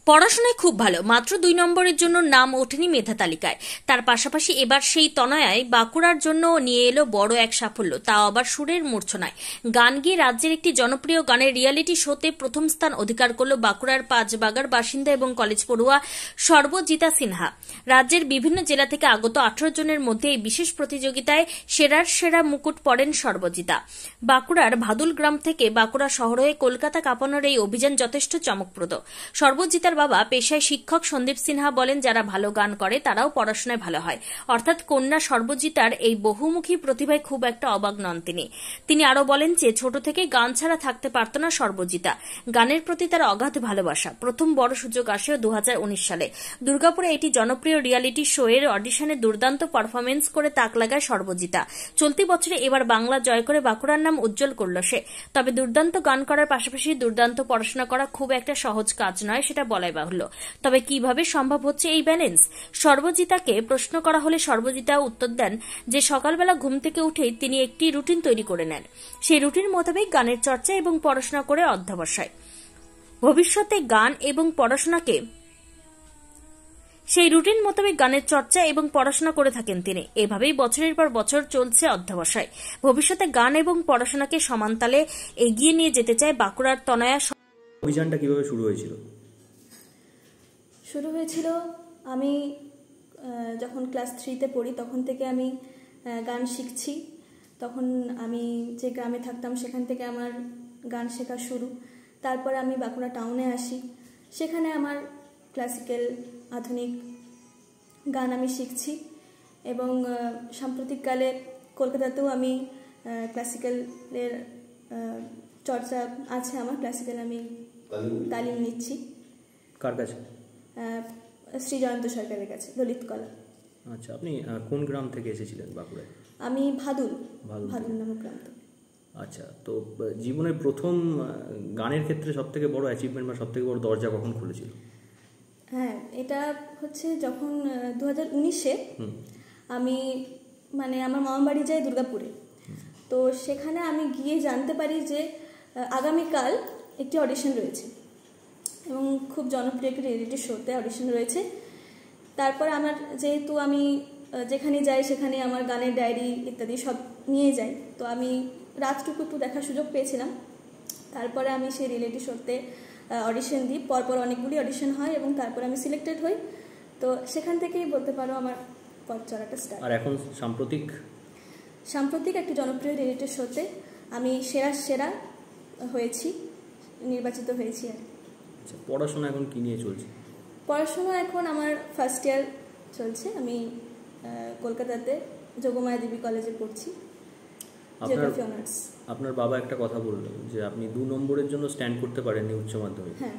পড়াশোনায় খুব ভালো, মাত্র 2 নম্বরের জন্য নাম ওঠেনি মেধা তালিকায়। তার পাশাপাশি এবার সেই তনয়ায় বাঁকুড়ার জন্য নিয়ে এলো বড় এক সাফল্য, তাও আবার সুরের মূর্ছনায়। গান গিয়ে রাজ্যের একটি জনপ্রিয় গানের রিয়ালিটি শোতে প্রথম স্থান অধিকার করল বাঁকুড়ার পাঁচবাগার বাসিন্দা এবং কলেজ পড়ুয়া সর্বজিতা সিনহা। রাজ্যের বিভিন্ন জেলা থেকে আগত 18 জনের মধ্যে এই বিশেষ প্রতিযোগিতায় সেরার সেরা মুকুট পড়েন সর্বজিতা। বাঁকুড়ার ভাদুল গ্রাম থেকে বাঁকুড়া শহর হয়ে কলকাতা কাঁপানোর এই অভিযান যথেষ্ট চমকপ্রদ। সর্বজিতার বাবা পেশায় শিক্ষক সন্দীপ সিনহা বলেন, যারা ভালো গান করে তারাও পড়াশোনায় ভালো হয়। অর্থাৎ কন্যা সর্বজিতার এই বহুমুখী প্রতিভায় খুব একটা অবাক নন তিনি আরো বলেন যে ছোট থেকে গান ছাড়া থাকতে পারত না সর্বজিতা। গানের প্রতি তার অগাধ ভালোবাসা। প্রথম বড় সুযোগ আসে 2019 সালে। দুর্গাপুরে এটি জনপ্রিয় রিয়ালিটি শো এর অডিশনে দুর্দান্ত পারফরমেন্স করে তাক লাগায় সর্বজিতা। চলতি বছরে এবার বাংলা জয় করে বাঁকুড়ার নাম উজ্জ্বল করল সে। তবে দুর্দান্ত গান করার পাশাপাশি দুর্দান্ত পড়াশোনা করা খুব একটা সহজ কাজ নয়, সেটা বলাই বাহুল্য। তবে কিভাবে সম্ভব হচ্ছে এই ব্যালেন্স? সর্বজিতাকে প্রশ্ন করা হলে সর্বজিতা উত্তর দেন যে সকালবেলা ঘুম থেকে উঠেই তিনি একটি রুটিন তৈরি করে নেন। সেই রুটিন মোতাবেক গানের চর্চা এবং পড়াশোনা করে অধ্যবসায়। ভবিষ্যতে গান এবং পড়াশোনাকে সেই রুটিন মোতাবেক গানের চর্চা এবং পড়াশোনা করে থাকেন তিনি। এভাবেই বছরের পর বছর চলছে অধ্যবসায়। ভবিষ্যতে গান এবং পড়াশোনাকে সমানতালে এগিয়ে নিয়ে যেতে চায় বাঁকুড়ার তনয়া। অভিযানটা কিভাবে শুরু হয়েছিল? শুরু হয়েছিল আমি যখন ক্লাস 3-তে পড়ি, তখন থেকে আমি গান শিখছি। তখন আমি যে গ্রামে থাকতাম সেখান থেকে আমার গান শেখা শুরু। তারপরে আমি বাঁকুড়া টাউনে আসি, সেখানে আমার ক্লাসিক্যাল আধুনিক গান আমি শিখছি এবং সাম্প্রতিককালে কলকাতাতেও আমি ক্লাসিক্যালের চর্চা আছে আমার। ক্লাসিক্যাল আমি তালিম নিচ্ছি। কার কাছে? শ্রী জয়ন্ত সরকারের কাছে, ললিত কলা। আচ্ছা, আপনি কোন গ্রাম থেকে এসেছিলেন বাঁকুড়ায়? আমি ভাদুল নামক গ্রাম থেকে। আচ্ছা, তো জীবনের প্রথম গানের ক্ষেত্রে সবথেকে বড় অ্যাচিভমেন্ট বা সবথেকে বড় দরজা কখন খুলেছিল? হ্যাঁ, এটা হচ্ছে যখন 2019-এ আমি আমার মামার বাড়ি যাই দুর্গাপুরে। তো সেখানে আমি গিয়ে জানতে পারি যে আগামীকাল একটি অডিশন রয়েছে এবং খুব জনপ্রিয় একটি রিয়েলিটি শোতে অডিশন রয়েছে। তারপর আমার যেহেতু আমি যেখানে যাই সেখানে আমার গানের ডায়েরি ইত্যাদি সব নিয়ে যাই, তো আমি রাতটুকু একটু দেখার সুযোগ পেয়েছিলাম। তারপরে আমি সেই রিয়েলিটি শোতে অডিশন দিই। পরপর অনেকগুলি অডিশন হয় এবং তারপর আমি সিলেক্টেড হই। তো সেখান থেকেই বলতে পারো আমার পথ চলাটা স্টার্ট। আর এখন সাম্প্রতিক একটি জনপ্রিয় রিয়েলিটি শোতে আমি সেরা হয়েছি, নির্বাচিত হয়েছি। আর পড়াশোনা এখন কি নিয়ে চলছে? পড়াশোনা এখন আমার ফার্স্ট ইয়ার চলছে। আমি কলকাতাতে যোগমায়া দেবী কলেজে পড়ছি, জিওগ্রাফি অনার্স। আপনার বাবা একটা কথা বললেন যে আপনি 2 নম্বরের জন্য স্ট্যান্ড করতে পারেননি উচ্চ মাধ্যমিক। হ্যাঁ,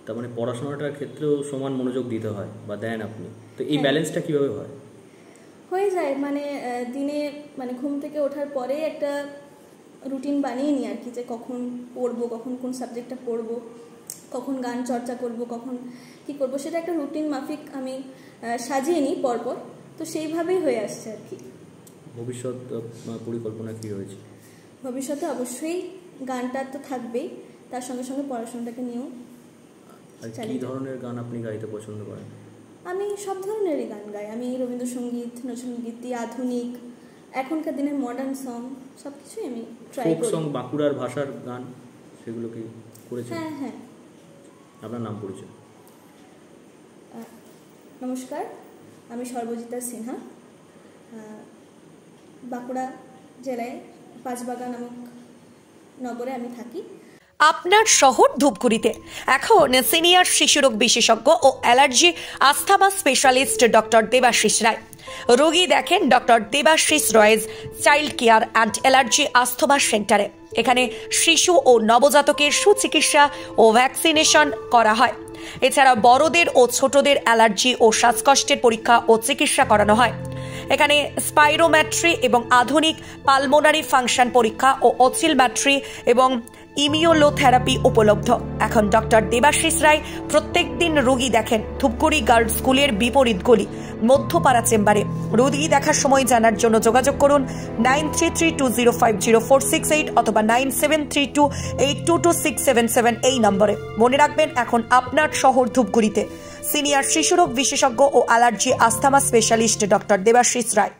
তার মানে পড়াশোনাটার ক্ষেত্রেও সমান মনোযোগ দিতে হয় বা দেন আপনি, তো এই ব্যালেন্সটা কিভাবে হয়? হয়ে যায় দিনে ঘুম থেকে ওঠার পরে একটা রুটিন বানিয়ে নিই আর কি, যে কখন পড়বো, কখন কোন সাবজেক্টটা পড়বো, কখন গান চর্চা করব, কখন কি করব, সেটা একটা রুটিন মাফিক আমি সাজিয়ে নিই পরপর। তো সেইভাবেই হয়ে আসছে আর কি। ভবিষ্যৎ পরিকল্পনা কি রয়েছে? ভবিষ্যতে অবশ্যই গানটা তো থাকবেই, তার সঙ্গে সঙ্গে পড়াশোনাটাকে নিয়েও। কি ধরনের গান আপনি গাইতে পছন্দ করেন? আমি সব ধরনেরই গান গাই। আমি রবীন্দ্রসঙ্গীত, নজরুলগীতি, আধুনিক, এখনকার দিনের মডার্ন সং সব কিছুই আমি ট্রাই করি। ফোক সং, বাঁকুড়ার ভাষার গান, সেগুলো কি করেছেন? হ্যাঁ। আপনার নাম পরিচয়? নমস্কার, আমি সর্বজিতা সিনহা। বাঁকুড়া জেলায় পাঁচবাগা নামক নগরে আমি থাকি। আপনার শহর ধূপগুড়িতে এখন সিনিয়র শিশুরোগ বিশেষজ্ঞ ও allergy asthma specialist doctor Debashis Roy রোগী দেখেন doctor Debashis Roy's child care and allergy asthma সেন্টারে। এখানে শিশু ও নবজাতকের সুচিকিৎসা ও ভ্যাকসিনেশন করা হয়। এছাড়া বড়দের ও ছোটদের অ্যালার্জি ও শ্বাসকষ্টের পরীক্ষা ও চিকিৎসা করানো হয়। এখানে স্পাইরোমেট্রি এবং আধুনিক পালমোনারি ফাংশন পরীক্ষা ও অসিলমেট্রি এবং ইমিউনোথেরাপি উপলব্ধ। এখন ডক্টর দেবাশিস রায় প্রত্যেক দিন রোগী দেখেন ধূপগুড়ি গার্লস স্কুলের বিপরীত গলি মধ্যপাড়া চেম্বারে। রোগী দেখার সময় জানার জন্য যোগাযোগ করুন 9332050468 অথবা 9732822677 এই নম্বরে। মনে রাখবেন, এখন আপনার শহর ধূপগুড়িতে সিনিয়র শিশুরোগ বিশেষজ্ঞ ও allergy asthma specialist doctor Debashis রায়।